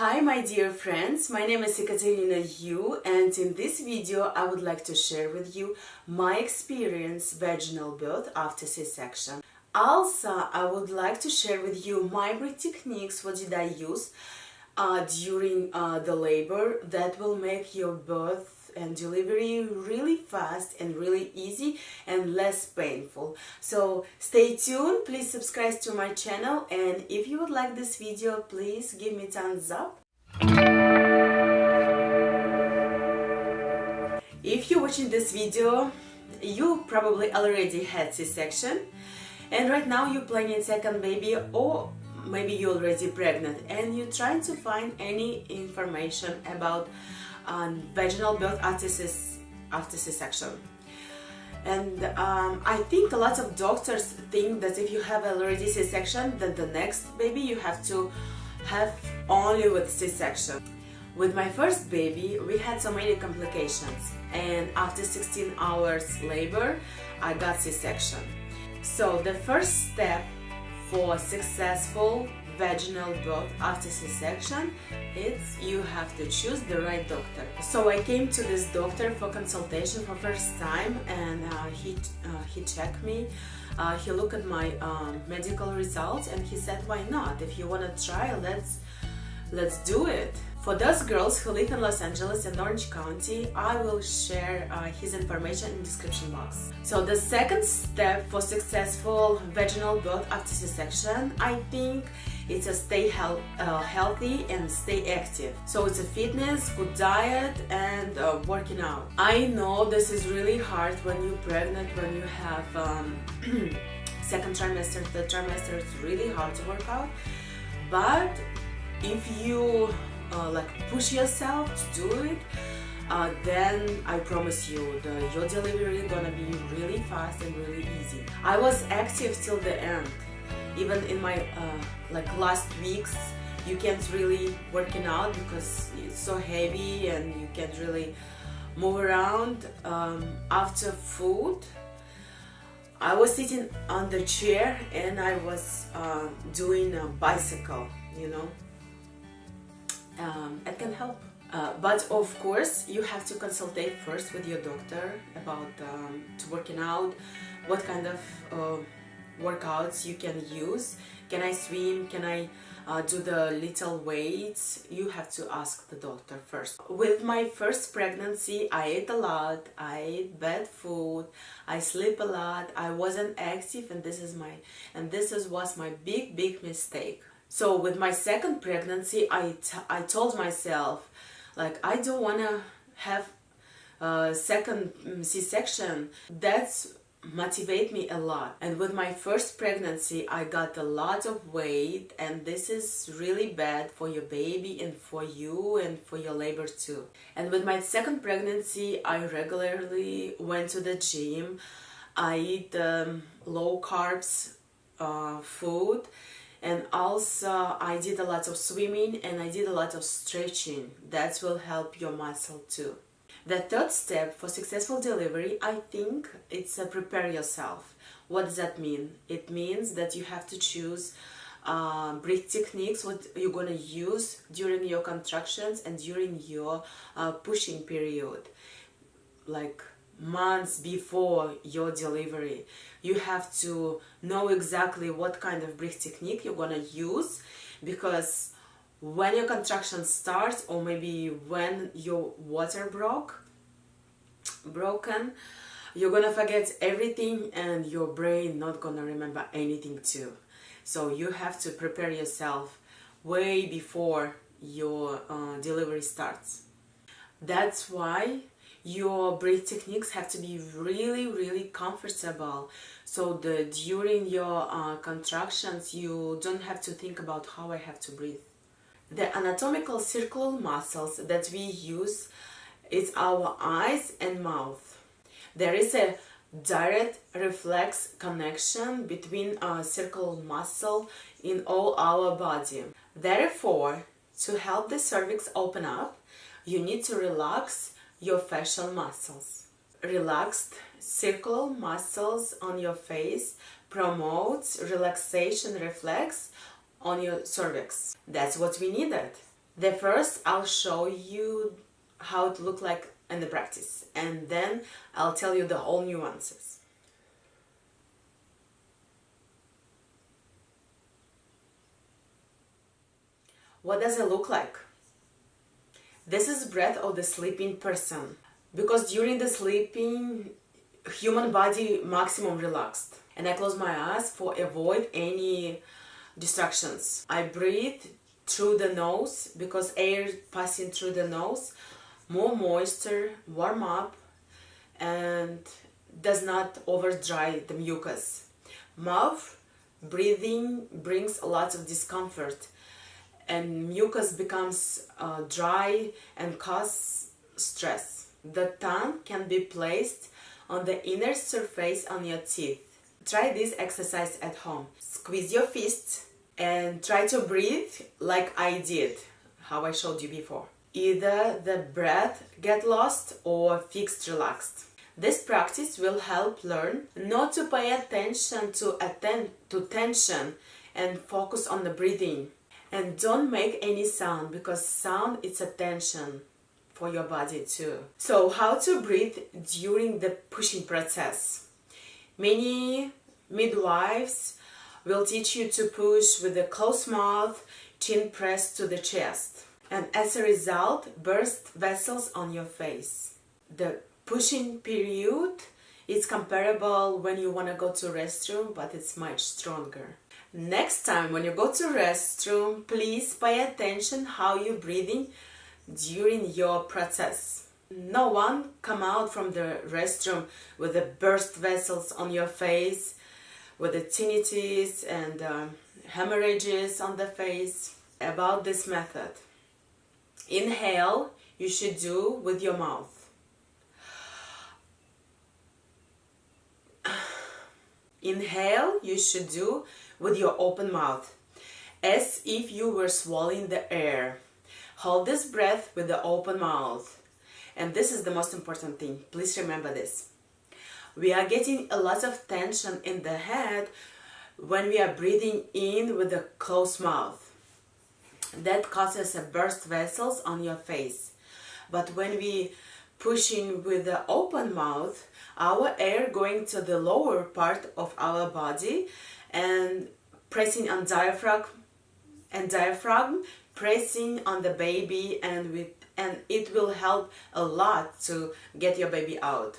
Hi my dear friends, my name is Ekaterina Yu, and in this video I would like to share with you my experience vaginal birth after C-section. Also, I would like to share with you my birth techniques, what did I use during the labor that will make your birth and delivery really fast and really easy and less painful. So stay tuned, please subscribe to my channel, and if you would like this video, please give me thumbs up. If you're watching this video, you probably already had C-section and right now you're planning second baby, or maybe you're already pregnant and you're trying to find any information about vaginal birth after C-section. And I think a lot of doctors think that if you have already C-section, then the next baby you have to have only with C-section. With my first baby, we had so many complications, and after 16 hours labor, I got C-section. So the first step for successful vaginal birth after C-section is you have to choose the right doctor. So I came to this doctor for consultation for first time, and he checked me. He looked at my medical results and he said, why not? If you want to try, let's do it. For those girls who live in Los Angeles and Orange County, I will share his information in the description box. So the second step for successful vaginal birth after C-section, I think it's a stay healthy and stay active. So it's a fitness, good diet, and working out. I know this is really hard when you're pregnant, when you have second trimester, third trimester, it's really hard to work out. But if you push yourself to do it, then I promise you your delivery is gonna be really fast and really easy. I was active till the end. Even in my last weeks, you can't really working out because it's so heavy and you can't really move around. After food, I was sitting on the chair and I was doing a bicycle, you know. It can help. But of course, you have to consult first with your doctor about working out, what kind of workouts you can use. Can I swim? Can I do the little weights? You have to ask the doctor first. With my first pregnancy, I ate a lot, I ate bad food, I sleep a lot, I wasn't active, and this was my big mistake. So with my second pregnancy, I told myself, I don't want to have a second C-section. That's motivate me a lot. And with my first pregnancy, I got a lot of weight, and this is really bad for your baby and for you and for your labor too. And with my second pregnancy, I regularly went to the gym. I eat low carbs food. And also I did a lot of swimming and I did a lot of stretching. That will help your muscle too. The third step for successful delivery, I think, it's prepare yourself. What does that mean? It means that you have to choose breath techniques, what you're gonna use during your contractions and during your pushing period. Like months before your delivery, you have to know exactly what kind of breath technique you're gonna use, because when your contractions start, or maybe when your water broken, you're gonna forget everything and your brain not gonna remember anything too. So you have to prepare yourself way before your delivery starts. That's why your breath techniques have to be really comfortable, so that during your contractions you don't have to think about how I have to breathe. The anatomical circular muscles that we use is our eyes and mouth. There is a direct reflex connection between circular muscle in all our body. Therefore, to help the cervix open up, you need to relax your facial muscles. Relaxed circular muscles on your face promotes relaxation reflex on your cervix. That's what we needed. The first I'll show you how it look like in the practice, and then I'll tell you the whole nuances. What does it look like? This is breath of the sleeping person, because during the sleeping human body maximum relaxed, and I close my eyes for avoid any distractions. I breathe through the nose because air passing through the nose more moisture, warm up, and does not over dry the mucus. Mouth breathing brings lots of discomfort, and mucus becomes dry and cause stress. The tongue can be placed on the inner surface on your teeth. Try this exercise at home. Squeeze your fists and try to breathe like I did, how I showed you before. Either the breath get lost or fixed relaxed. This practice will help learn not to pay attention to tension and focus on the breathing. And don't make any sound, because sound is a tension for your body too. So how to breathe during the pushing process? Many midwives will teach you to push with a closed mouth, chin pressed to the chest, and as a result burst vessels on your face. The pushing period is comparable when you want to go to restroom, but it's much stronger. Next time when you go to restroom, please pay attention how you're breathing during your process. No one come out from the restroom with the burst vessels on your face, with the tinnitus and hemorrhages on the face. About this method, inhale you should do with your mouth. Inhale you should do with your open mouth, as if you were swallowing the air. Hold this breath with the open mouth. And this is the most important thing. Please remember this. We are getting a lot of tension in the head when we are breathing in with a closed mouth. That causes a burst vessels on your face. But when we pushing with the open mouth, our air going to the lower part of our body and pressing on diaphragm pressing on the baby, and it will help a lot to get your baby out.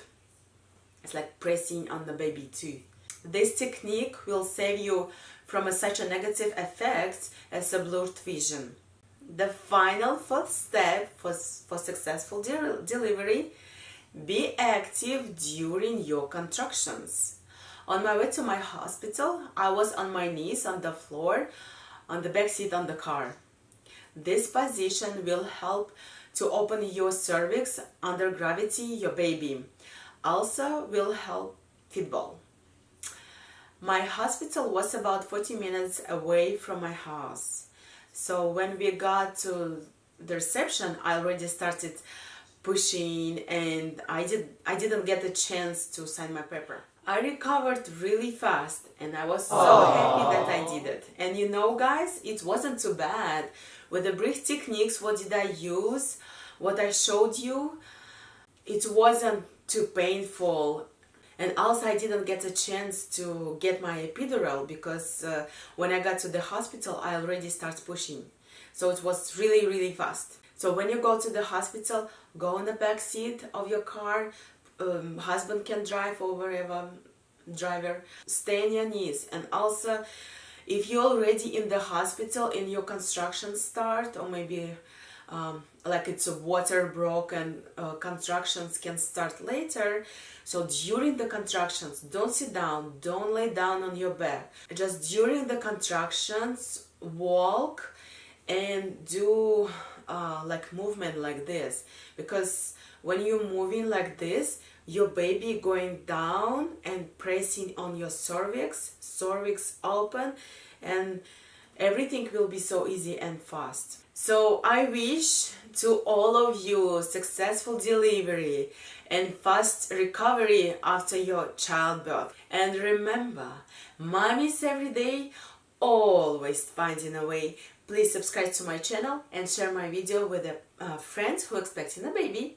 It's like pressing on the baby too. This technique will save you from such a negative effect as a blurred vision. The final fourth step for successful delivery: be active during your contractions. On my way to my hospital, I was on my knees on the floor, on the back seat on the car. This position will help to open your cervix under gravity, your baby. Also will help feedball. My hospital was about 40 minutes away from my house. So when we got to the reception, I already started pushing, and I didn't get the chance to sign my paper. I recovered really fast, and I was so happy that I did it. And you know, guys, it wasn't too bad. With the breath techniques, what did I use? What I showed you, it wasn't too painful. And also I didn't get a chance to get my epidural, because when I got to the hospital, I already started pushing. So it was really, really fast. So when you go to the hospital, go in the back seat of your car. Husband can drive, or wherever driver. Stay on your knees. And also, if you're already in the hospital and your contractions start, or maybe like it's a water broke and contractions can start later. So during the contractions, don't sit down, don't lay down on your back. Just during the contractions, walk and do like movement like this, because when you're moving like this, your baby going down and pressing on your cervix open, and everything will be so easy and fast. So I wish to all of you successful delivery and fast recovery after your childbirth. And remember, mommy's every day always finding a way. Please subscribe to my channel and share my video with friends who are expecting a baby.